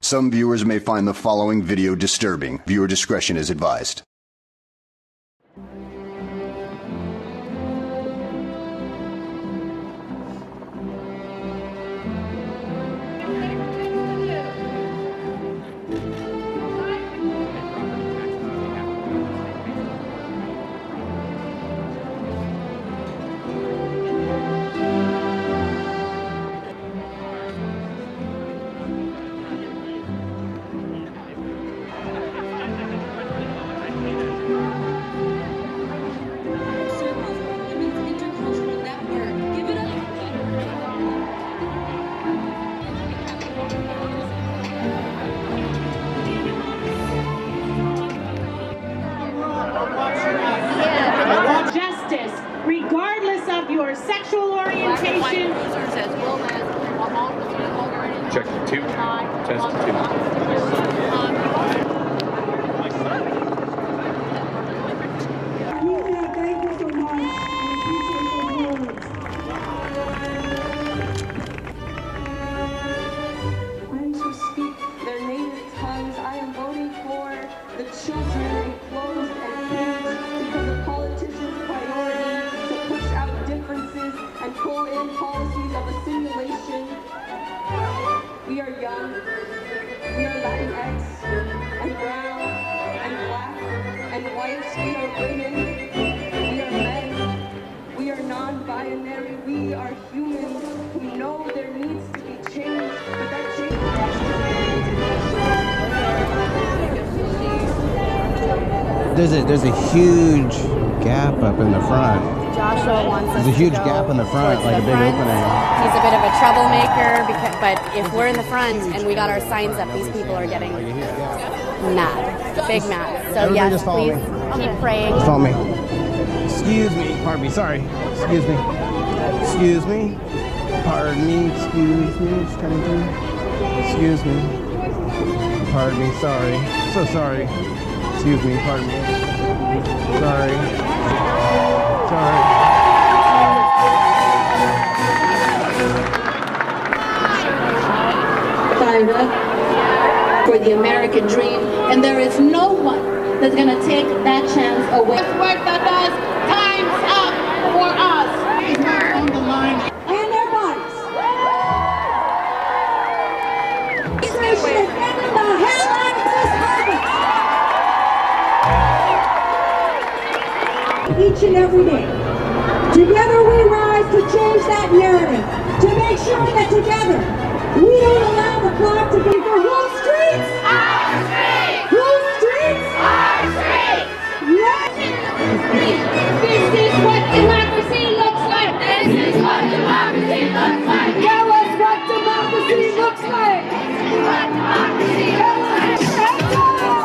Some viewers may find the following video disturbing. Viewer discretion is advised. Regardless of your sexual orientation. Check 2. Test 2. Thank you so much. I'm to speak their native tongues. I am voting for the children enclosed and caged because the politicians' priority to push out differences and pull in policies of assimilation. We are young, we are Latinx, and brown, and black, and white. We are women, we are men, we are non-binary, we are humans who know there needs to be change, but that change There's a huge gap up in the front. Joshua wants us There's a huge to go gap in the front, like a big front. opening. He's a bit of a troublemaker, but if we're in the front and we got our signs up, these people are getting mad, big mad. So Everybody yes, just follow please me. keep praying. Just follow me. Excuse me. Pardon me. Sorry. Excuse me. Excuse me. Pardon me. Excuse me. Just coming through. Excuse me. Pardon me. Sorry. So sorry. Excuse me. Pardon me. Sorry. Sorry. Fired up for the American dream, and there is no one that's going to take that chance away. Work that does time's up for us. On the line. And their bodies. Demonstration ending the hell out of this habit. Each and every day. Together we rise to change that narrative, to make sure that together we don't allow the clock to be for whose streets? Our streets! Whose streets? Our streets! Right? This is what democracy looks like. This is what democracy looks like. Tell us what democracy looks like. This is what democracy looks like.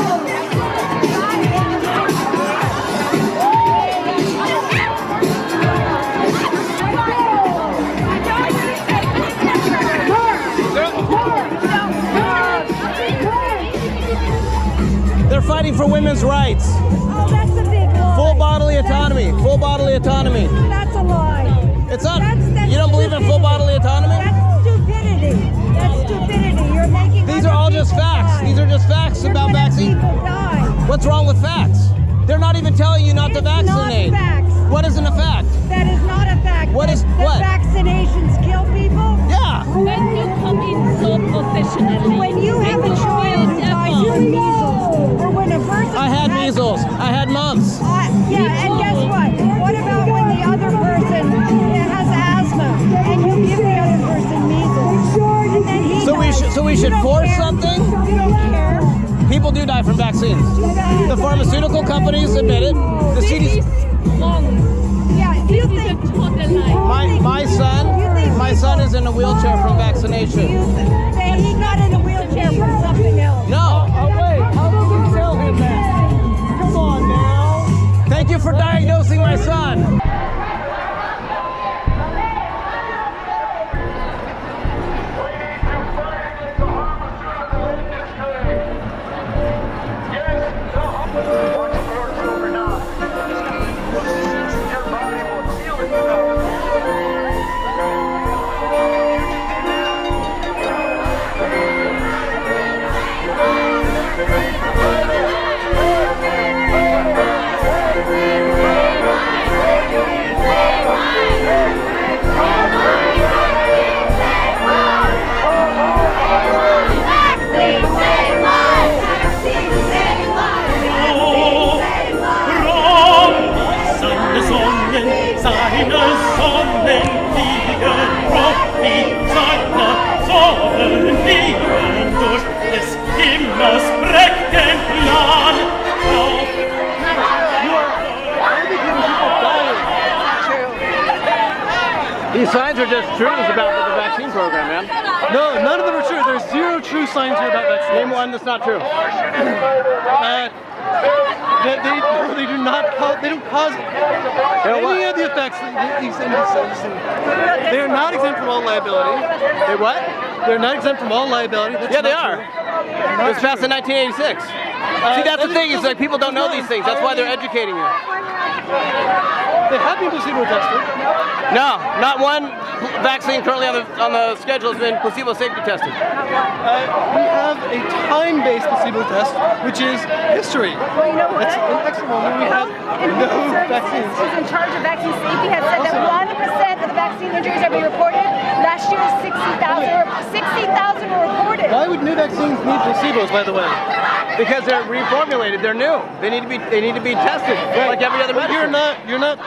They're fighting for women's rights. Oh, that's a big lie. Full bodily autonomy. Full bodily autonomy. That's a lie. It's not. That's You don't believe in full bodily autonomy? That's stupidity. That's stupidity. You're making These are all just facts. These are just facts about vaccine. People die. What's wrong with facts? They're not even telling you not to vaccinate. Not facts. What isn't a fact? That is not a fact. What is that what? Vaccinations kill people. Yeah. When you come in so professionally, When you have a child who dies of measles, or when a person I had measles. I had mumps. Yeah, and guess what? What about when the other person has asthma and you give the other person measles? And then he dies. So we You should don't force care. something? You don't care. People do die from vaccines. The pharmaceutical companies admit it. The CDC. Yeah, you think My son is in a wheelchair from vaccination. he got in a wheelchair from something else. No. Oh wait. How did you tell him that? Come on now. Thank you for diagnosing my son. vaccines. Seine Sonnenliege prophezeit sollen liegen durch des Himmels Breckenplan. These signs are just truths about the vaccine program, man. No, none of them are true. There's zero true signs here about vaccines. Name one that's not true. They do not cause, they don't cause any of the effects. They are not exempt from all liability. They what? They're not exempt from all liability. That's they are. It was passed in 1986. See, that's the thing, is like people don't know these things. That's why they're educating you. They have been placebo tested. No, not one vaccine currently on the schedule has been placebo safety tested. We have a time-based placebo test, which is history. Well, you know what? It's an extra one when we have no vaccines. Who's in charge of vaccine safety has said that 1% of the vaccine injuries are being reported. Last year, 60,000 were reported. Why would new vaccines need placebos, by the way? Because they're reformulated. They're new. They need to be tested like every other medicine. You're not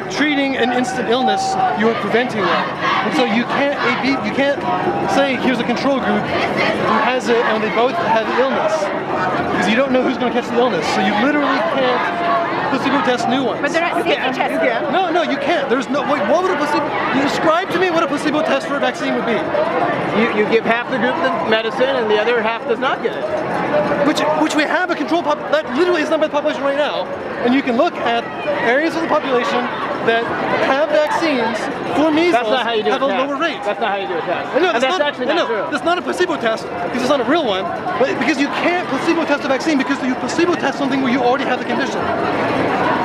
treating an instant illness. You're preventing one. And so you can't say here's a control group who has it and they both have the illness, because you don't know who's going to catch the illness. So you literally can't placebo test new ones. But they're not safety tested. No, you can't. There's no. Wait, what would a placebo? Describe to me what a placebo test for a vaccine would be. You give half the group the medicine and the other half does not get it. Which we have a control that literally is done by the population right now, and you can look at areas of the population that have vaccines for measles have a lower rate. That's not how you do a test. No, that's actually not true. That's not a placebo test because it's not a real one, but because you can't placebo test a vaccine because you placebo test something where you already have the condition.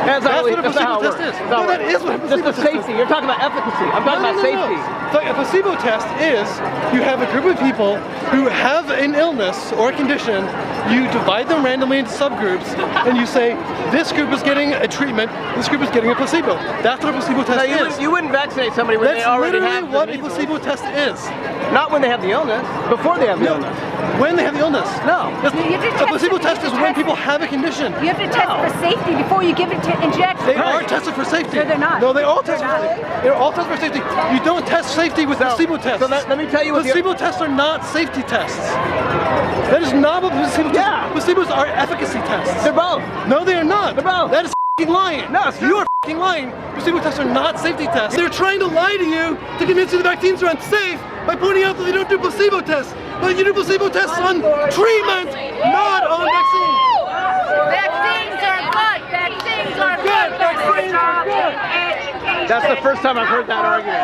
That's what a placebo test is. No, that is what a placebo test is. Safety. You're talking about efficacy. I'm talking about safety. So a placebo test is you have a group of people who have an illness or a condition, you divide them randomly into subgroups, and you say, this group is getting a treatment, this group is getting a placebo. That's what a placebo test is. You wouldn't vaccinate somebody when they already have what a placebo test is. Not when they have the illness, before they have the illness. When they have the illness. No. A placebo test is when people have a condition. You have to test for safety before you give it to inject. They are tested for safety. No, they're not. No, they all test for safety. They're all tested for safety. You don't test safety with placebo tests. So let me tell you what placebo tests are not safety tests. That is not what placebo tests are. Placebos are efficacy tests. They're both. No, they are not. They're both. That is f***ing lying. No, it's you are f***ing lying. Placebo tests are not safety tests. They're trying to lie to you to convince you the vaccines are unsafe by pointing out that they don't do placebo tests. But you do placebo tests on treatment, not on vaccines. Vaccines are good. Vaccines are good. Vaccines are good. That's the first time I've heard that argument.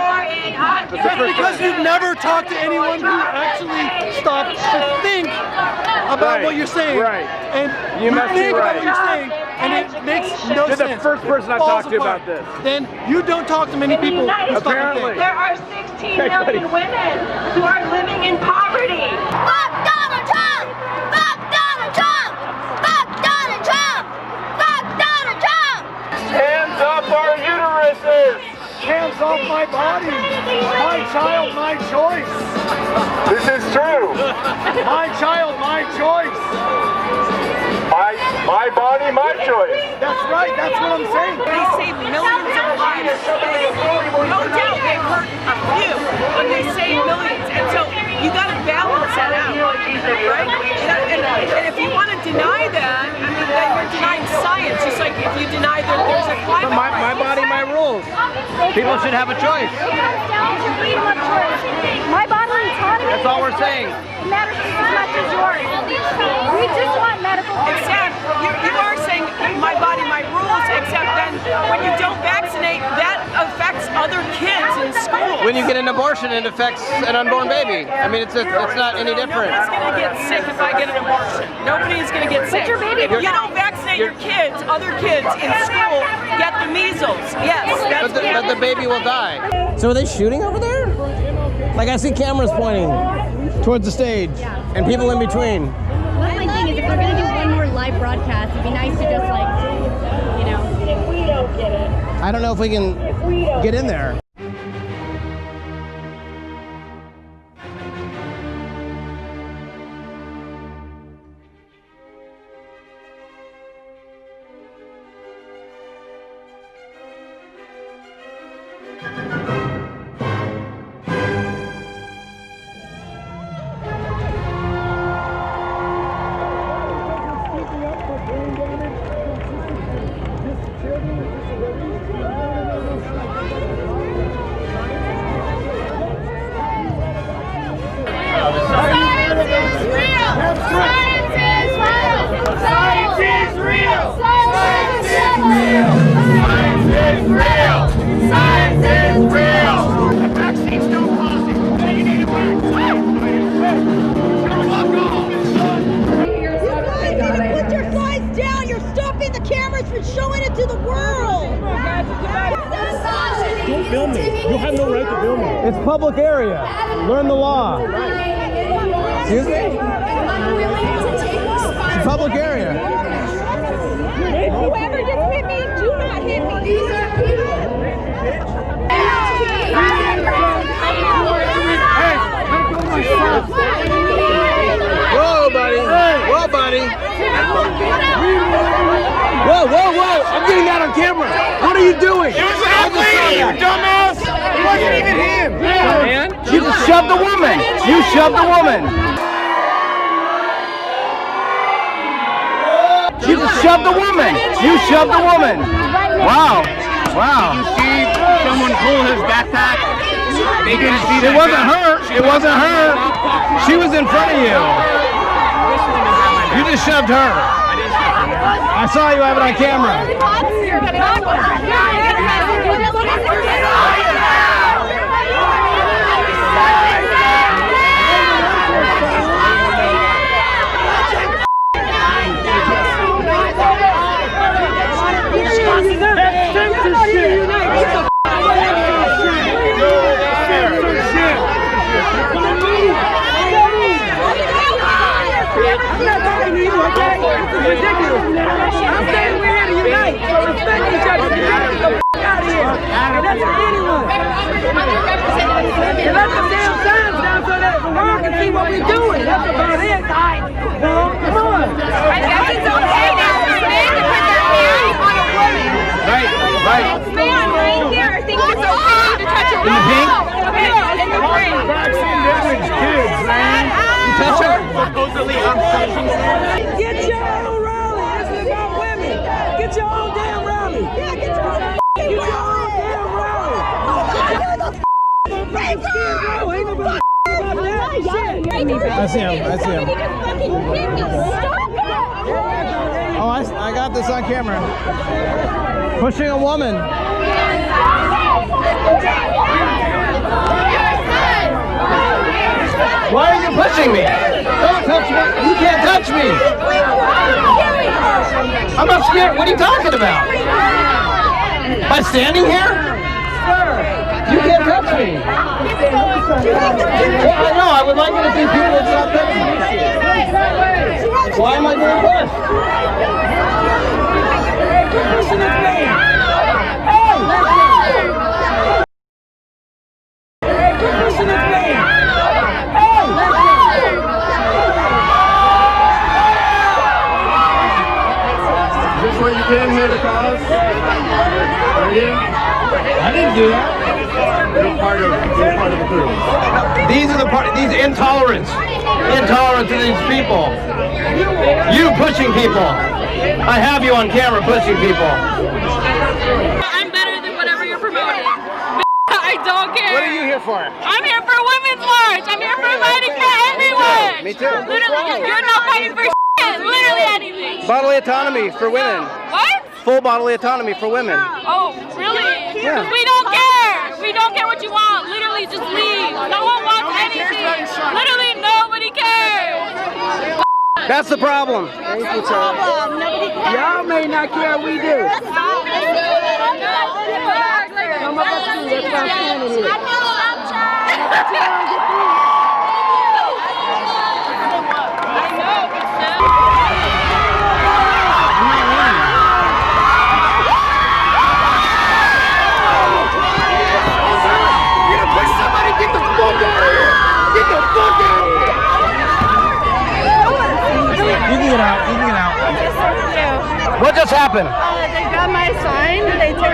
That's because you've never talked to anyone who actually stopped to think about what you're saying. Right. And you must be think about right. what you're saying, and it makes no sense. You're the first person I've talked to about this. Then you don't talk to many people who stop and think. There are 16 million women who are living in poverty. Fuck Donald Trump! Fuck Donald Trump! Fuck Donald Trump! Fuck Donald Trump! Hands up our uteruses! Hands off my body! My child, my choice! This is true. My child, my choice! My body, my choice. That's right, that's what I'm saying. They save millions of lives. No doubt they hurt a few, but they save millions. And so you got to balance that out, right? And if you want to deny that, I mean, then you're denying science. Just like if you deny that there's a climate crisis. My body, my rules. People should have a choice. My bodily autonomy. That's all we're saying. It matters just as much as yours. We just want medical care. Except you are saying my body, my rules, except then when you don't vaccinate, that affects other kids in school. When you get an abortion, it affects an unborn baby. I mean, it's not any different. Nobody's going to get sick if I get an abortion. Nobody's going to get sick. But your baby, if you don't vaccinate your kids, other kids in school get the measles. Yes, that's but the baby will die. So are they shooting over there? Like I see cameras pointing towards the stage and people in between. One of my thing is if we're gonna do one more live broadcast, it'd be nice to just like, you know. If we don't get it. I don't know if we can get in there. Don't film me. You have no right to film me. It's public area. Learn the law. Excuse me? It's a public area. Whoever just hit me, do not hit me. These are people. Whoa, buddy. Whoa, buddy. Whoa, whoa, whoa. I'm getting that on camera. What are you doing? It was that lady, you dumbass! It wasn't even him! Man, you just shoved the woman! You shoved the woman! You just shoved the woman! You shoved the woman! Wow! Wow! Did you see someone pull his backpack? They didn't see that. It wasn't her! It wasn't her! She was in front of you! You just shoved her! I saw you have it on camera! Get your own rally. This is about women. Get your own damn rally. Yeah, get your own damn rally. I see him. I see him. Oh, I got this on camera. Pushing a woman. Why are you pushing me? Don't touch me. You can't touch me. I'm not scared. What are you talking about? By standing here? You can't touch me. Well, I know. I would like you to see people that stop touching me. Why am I being pushed? Where you came here to cause? Are you? I didn't do that. You're part of the crew. These are these intolerance to these people. You pushing people. I have you on camera pushing people. I'm better than whatever you're promoting. I don't care. What are you here for? I'm here for Women's March. I'm here for fighting for everyone. Me too. Literally, you're not fighting for literally anything. Bodily autonomy for women. What? Full bodily autonomy for women. Oh, really? Yeah. We don't care. We don't care what you want. Literally, just leave. No one wants anything. Literally, nobody cares. That's the problem. Y'all may not care, we do. Come up to me, that's why I'm standing here. You can get out. You can get out. What just happened? They got my sign. They took a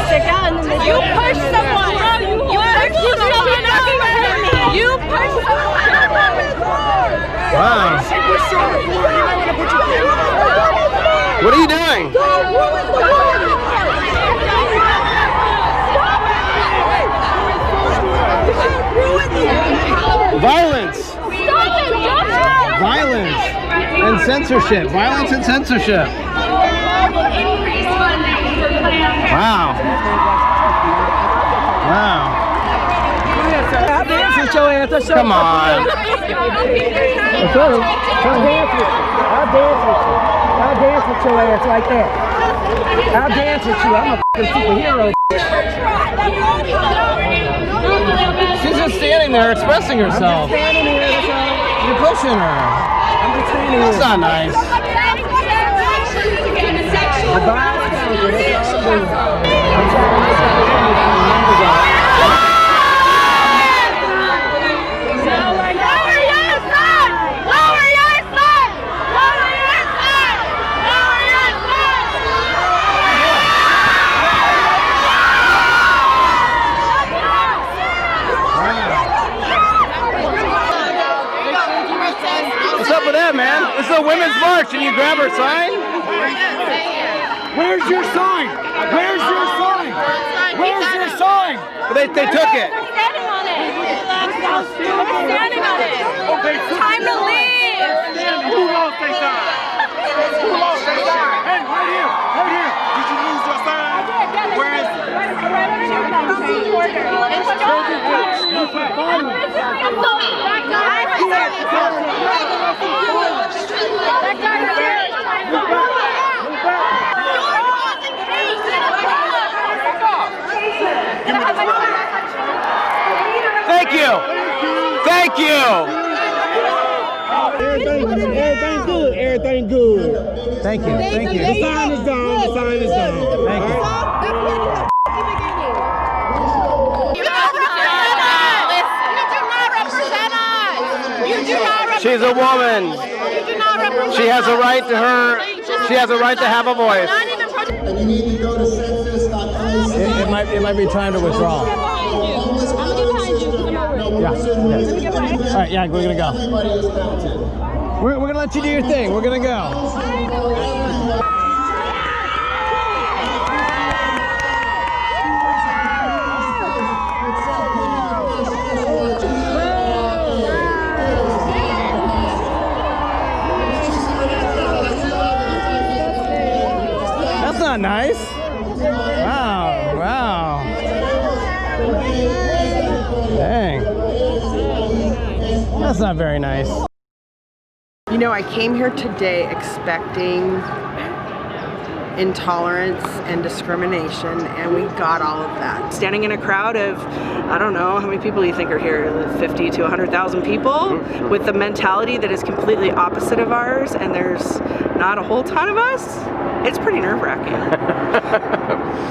stick out, and then you pushed someone censorship. Violence and censorship. Wow. Wow. Come on. I'll dance with your ass like that. I'll dance with you. I'm a f***ing superhero. She's just standing there expressing herself. You're pushing her. That's not nice. What's up with that, man? This is a women's march and you grab her sign? Where's your sign? Where's your sign? Where's your sign? They took it. Standing on it. Standing on it. Time to leave. Who lost their sign? Who lost their sign? Hey, right here. Right here. Did you lose your sign? Where is it? Thank you. Thank you. Everything good. Everything good. Thank you. Thank you. The sign is gone. The sign is gone. Thank you. She's a woman. She has a right to her. She has a right to have a voice. And you need to go to census.ice. It might be time to withdraw. Yeah. All right. Yeah, we're gonna go. We're gonna let you do your thing. We're gonna go. That's not nice. Wow. Wow. Dang. That's not very nice. You know, I came here today expecting intolerance and discrimination, and we got all of that. Standing in a crowd of, I don't know, how many people do you think are here? 50 to 100,000 people with the mentality that is completely opposite of ours, and there's not a whole ton of us. It's pretty nerve-wracking.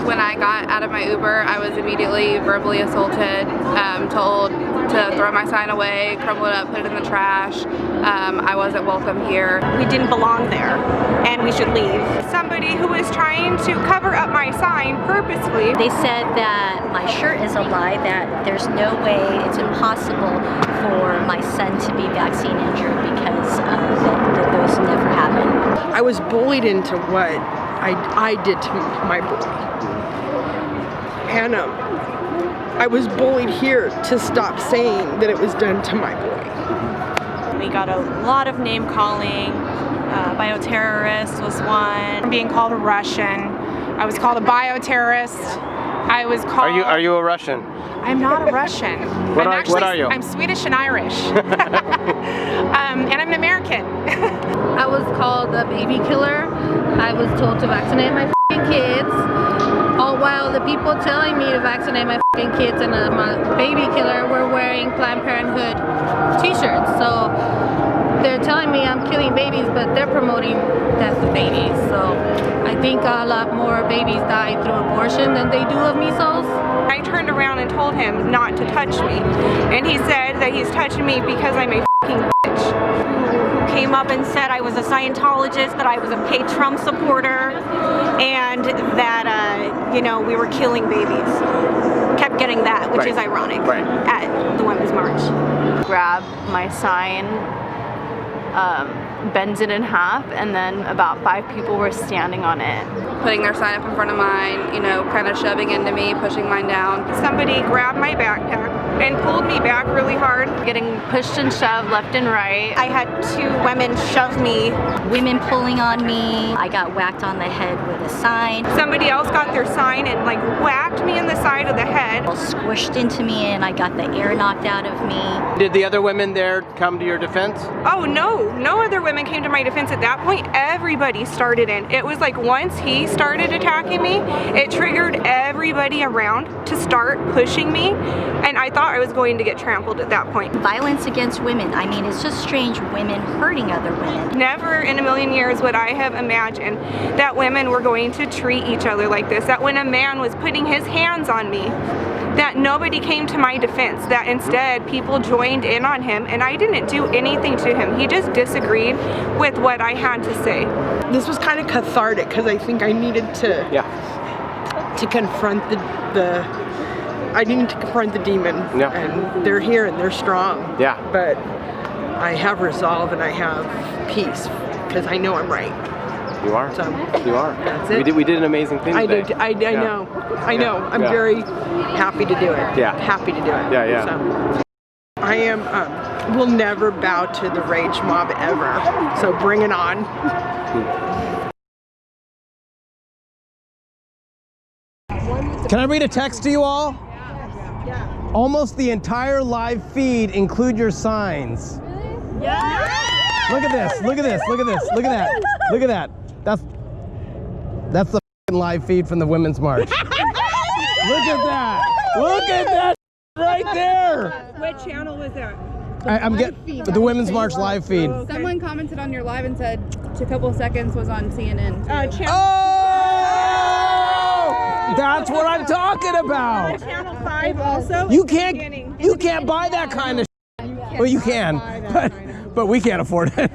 When I got out of my Uber, I was immediately verbally assaulted, told to throw my sign away, crumble it up, put it in the trash. I wasn't welcome here. We didn't belong there, and we should leave. Somebody who was trying to cover up my sign purposely. They said that my shirt is a lie, that there's no way, it's impossible for my son to be vaccine injured because that those never happen. I was bullied into what I did to my boy. And I was bullied here to stop saying that it was done to my boy. We got a lot of name calling. Bioterrorist was one. Being called a Russian. I was called a bioterrorist. I was called... Are you a Russian? I'm not a Russian. What are you? I'm Swedish and Irish. And I'm an American. I was called a baby killer. I was told to vaccinate my f***ing kids. All while the people telling me to vaccinate my f***ing kids and my baby killer were wearing Planned Parenthood t-shirts. So they're telling me I'm killing babies, but they're promoting death of babies. So I think a lot more babies die through abortion than they do of measles. I turned around and told him not to touch me. And he said that he's touching me because I'm a f***ing bitch. Who came up and said I was a Scientologist, that I was a paid Trump supporter, and that, you know, we were killing babies. Kept getting that, which is ironic, at the Women's March. Grab my sign, bends it in half, and then about 5 people were standing on it. Putting their sign up in front of mine, you know, kind of shoving into me, pushing mine down. Somebody grabbed my backpack, and pulled me back really hard. Getting pushed and shoved left and right. I had 2 women shove me. Women pulling on me. I got whacked on the head with a sign. Somebody else got their sign and like whacked me in the side of the head. Squished into me and I got the air knocked out of me. Did the other women there come to your defense? Oh no, no other women came to my defense at that point. Everybody started in. It was like once he started attacking me, it triggered everybody around to start pushing me, and I thought I was going to get trampled at that point. Violence against women. I mean, it's just strange, women hurting other women. Never in a million years would I have imagined that women were going to treat each other like this, that when a man was putting his hands on me, that nobody came to my defense, that instead people joined in on him, and I didn't do anything to him. He just disagreed with what I had to say. This was kind of cathartic because I think I needed to confront I needed to confront the demon. Yeah. And they're here and they're strong. Yeah. But I have resolve and I have peace because I know I'm right. You are. So, you are. That's it. We did an amazing thing today. I know. I know. I'm very happy to do it. Yeah. Happy to do it. Yeah, yeah. So, I am, will never bow to the rage mob ever. So bring it on. Can I read a text to you all? Yeah. Almost the entire live feed include your signs. Yeah. Look at this. Look at this. Look at this. Look at that. Look at that. That's the live feed from the Women's March. Look at that. Look at that right there. What channel was that? I'm getting the Women's March live feed. Someone commented on your live and said a couple of seconds was on CNN. That's what I'm talking about. Channel 5 also. You can't buy that kind of. Well, you can, but we can't afford it.